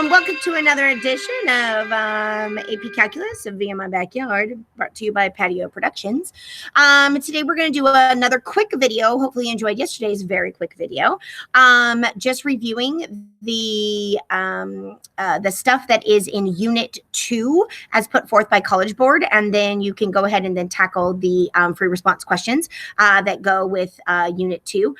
Welcome to another edition of AP Calculus via my backyard, brought to you by Patio Productions. Today we're going to do another quick video. Hopefully you enjoyed yesterday's very quick video. Just reviewing the stuff that is in Unit 2 as put forth by College Board, and then you can go ahead and then tackle the free response questions that go with Unit 2.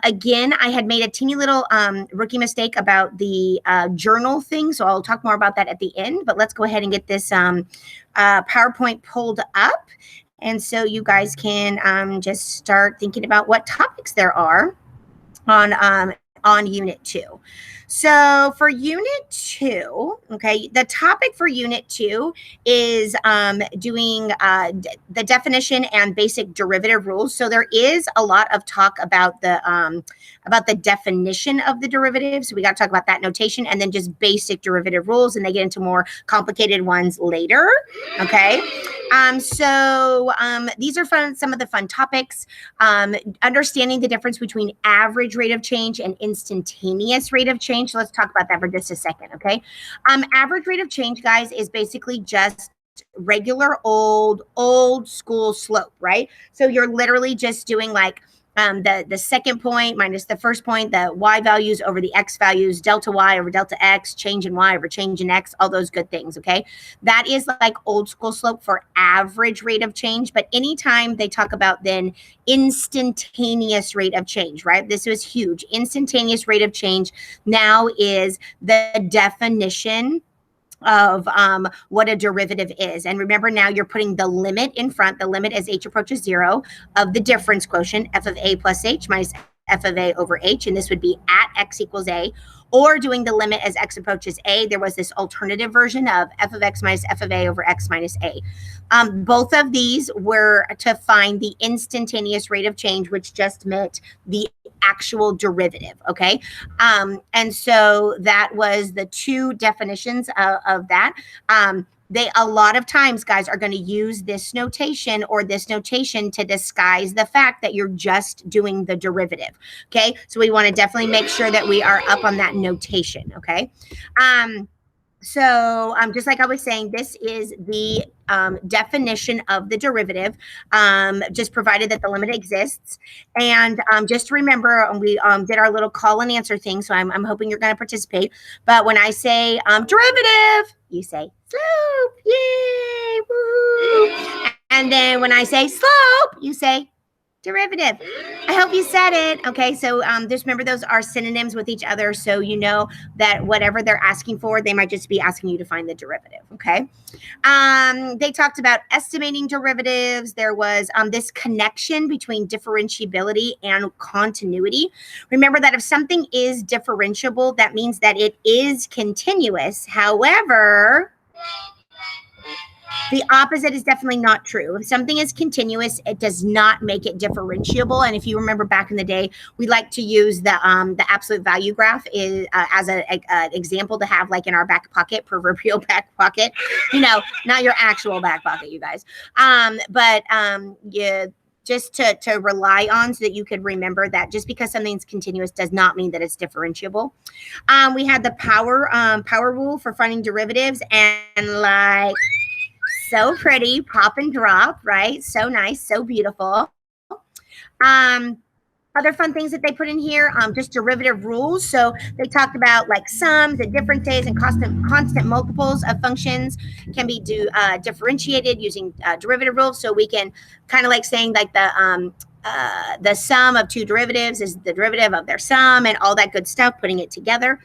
Again, I had made a teeny little rookie mistake about the journal thing, so I'll talk more about that at the end, but let's go ahead and get this PowerPoint pulled up, and so you guys can just start thinking about what topics there are on Unit 2. So for Unit 2, okay, the topic for Unit 2 is doing the definition and basic derivative rules. So there is a lot of talk about the definition of the derivative. So we got to talk about that notation and then just basic derivative rules, and they get into more complicated ones later, okay? These are some of the fun topics. Understanding the difference between average rate of change and instantaneous rate of change. So let's talk about that for just a second, okay? Average rate of change, guys, is basically just regular old school slope, right? So you're literally just doing like the second point minus the first point, the y values over the x values, delta y over delta x, change in y over change in x, all those good things, okay? That is like old school slope for average rate of change. But anytime they talk about then instantaneous rate of change, right? This was huge. Instantaneous rate of change now is the definition of what a derivative is. And remember, now you're putting the limit in front. The limit as h approaches 0 of the difference quotient, f of a plus h minus f of a over h, and this would be at x equals a, or doing the limit as x approaches a. There was this alternative version of f of x minus f of a over x minus a. Both of these were to find the instantaneous rate of change, which just meant the actual derivative, okay? And so that was the two definitions of that. They a lot of times, guys, are going to use this notation or this notation to disguise the fact that you're just doing the derivative, okay? So we want to definitely make sure that we are up on that notation, okay? Just like I was saying, this is the definition of the derivative, just provided that the limit exists. And just remember, we did our little call and answer thing, so I'm hoping you're going to participate. But when I say derivative, you say slope, yay, woo! And then when I say slope, you say derivative. I hope you said it. Okay, so just remember those are synonyms with each other, so you know that whatever they're asking for, they might just be asking you to find the derivative, okay? They talked about estimating derivatives. There was this connection between differentiability and continuity. Remember that if something is differentiable, that means that it is continuous. However, the opposite is definitely not true. If something is continuous, it does not make it differentiable. And if you remember back in the day, we like to use the absolute value graph as an example to have like in our back pocket, proverbial back pocket. You know, not your actual back pocket, you guys. Just to rely on so that you could remember that just because something's continuous does not mean that it's differentiable. We had the power rule for finding derivatives, and like, so pretty, pop and drop, right? So nice, so beautiful. Other fun things that they put in here, just derivative rules. So they talked about like sums and differences and constant multiples of functions can be differentiated using derivative rules. So we can kind of like saying like the sum of two derivatives is the derivative of their sum and all that good stuff, putting it together.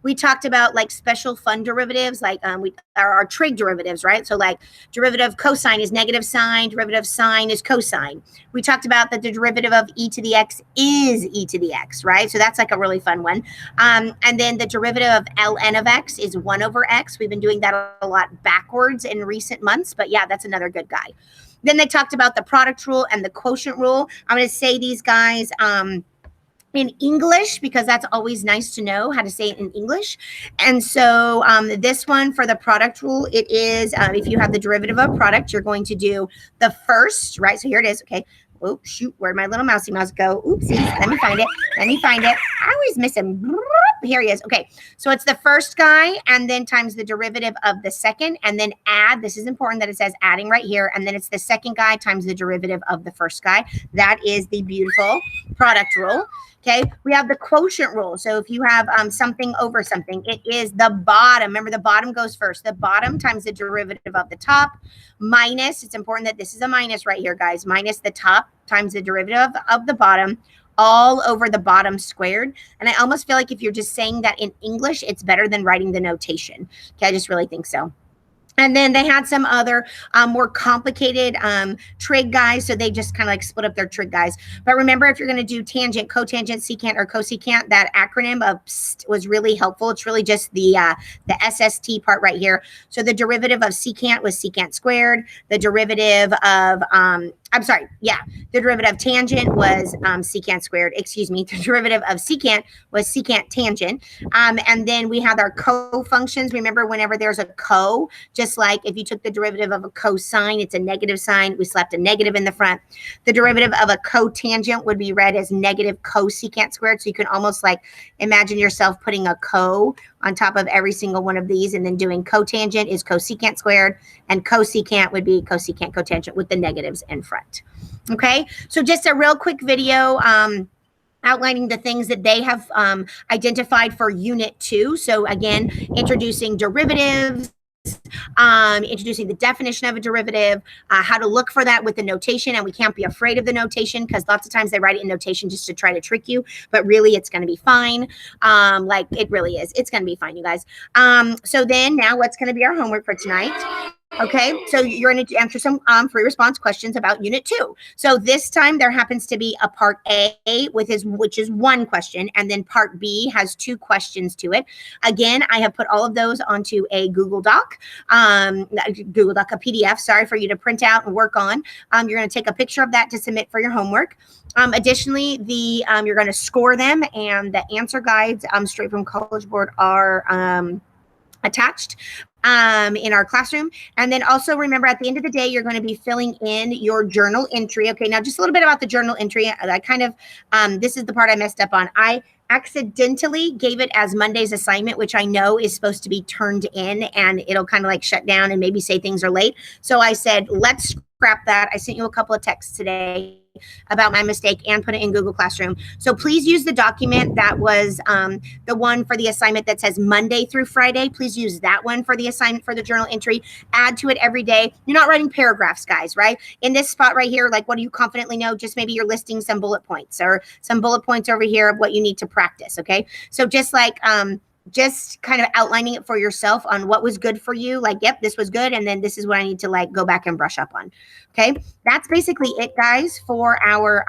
We talked about like special fun derivatives, like our trig derivatives, right? So like derivative cosine is negative sine, derivative sine is cosine. We talked about that the derivative of e to the x is e to the x, right? So that's like a really fun one. And then the derivative of ln of x is 1 over x. We've been doing that a lot backwards in recent months, but yeah, that's another good guy. Then they talked about the product rule and the quotient rule. I'm going to say these guys in English because that's always nice to know how to say it in English. And so this one for the product rule, it is if you have the derivative of product, you're going to do the first, right? So here it is, okay? Oh, shoot, where'd my little mousy mouse go? Oopsies, let me find it. Let me find it. I always miss him. Here he is. Okay, so it's the first guy and then times the derivative of the second and then add. This is important that it says adding right here. And then it's the second guy times the derivative of the first guy. That is the beautiful product rule. Okay, we have the quotient rule. So if you have something over something, it is the bottom. Remember, the bottom goes first. The bottom times the derivative of the top minus, it's important that this is a minus right here, guys, minus the top times the derivative of the bottom all over the bottom squared. And I almost feel like if you're just saying that in English, it's better than writing the notation. Okay, I just really think so. And then they had some other more complicated trig guys. So they just kind of like split up their trig guys. But remember, if you're going to do tangent, cotangent, secant, or cosecant, that acronym of PST was really helpful. It's really just the SST part right here. So the derivative of secant was secant squared. The derivative of, the derivative of tangent was secant squared. Excuse me. The derivative of secant was secant tangent. And then we have our co-functions. Remember, whenever there's a co, just like if you took the derivative of a cosine, it's a negative sign. We slapped a negative in the front. The derivative of a cotangent would be read as negative cosecant squared. So you can almost like imagine yourself putting a co on top of every single one of these and then doing cotangent is cosecant squared and cosecant would be cosecant cotangent with the negatives in front. Okay, so just a real quick video outlining the things that they have identified for Unit 2. So again, introducing derivatives, introducing the definition of a derivative, how to look for that with the notation. And we can't be afraid of the notation because lots of times they write it in notation just to try to trick you, but really it's going to be fine. Like it really is. It's going to be fine, you guys. So then now what's going to be our homework for tonight? Okay, so you're going to answer some free response questions about Unit 2. So this time there happens to be a part A which is one question, and then part B has 2 questions to it. Again, I have put all of those onto a Google Doc, a PDF, sorry, for you to print out and work on. You're going to take a picture of that to submit for your homework. Additionally, you're going to score them, and the answer guides straight from College Board are attached in our classroom. And then also remember, at the end of the day, you're going to be filling in your journal entry. Okay, now just a little bit about the journal entry. I kind of, this is the part I messed up on. I accidentally gave it as Monday's assignment, which I know is supposed to be turned in, and it'll kind of like shut down and maybe say things are late. So I said, let's scrap that. I sent you a couple of texts today about my mistake and put it in Google Classroom. So please use the document that was the one for the assignment that says Monday through Friday. Please use that one for the assignment for the journal entry. Add to it every day. You're not writing paragraphs, guys, right? In this spot right here, like what do you confidently know? Just maybe you're listing some bullet points or some bullet points over here of what you need to practice, okay? So just like just kind of outlining it for yourself on what was good for you. Like, yep, this was good. And then this is what I need to like go back and brush up on. Okay. That's basically it, guys, for our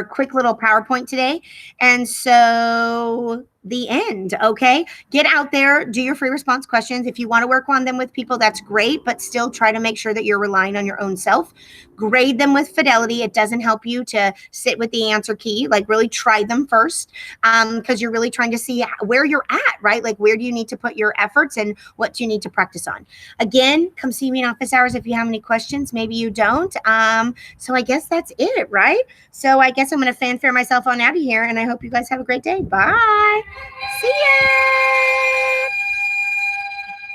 quick little PowerPoint today. And so the end. Okay. Get out there, do your free response questions. If you want to work on them with people, that's great, but still try to make sure that you're relying on your own self. Grade them with fidelity. It doesn't help you to sit with the answer key. Like really try them first because you're really trying to see where you're at, right? Like where do you need to put your efforts and what do you need to practice on? Again, come see me in office hours if you have any questions. Maybe you don't. So I guess that's it, right? So I guess I'm going to fanfare myself on out of here, and I hope you guys have a great day. Bye. See ya.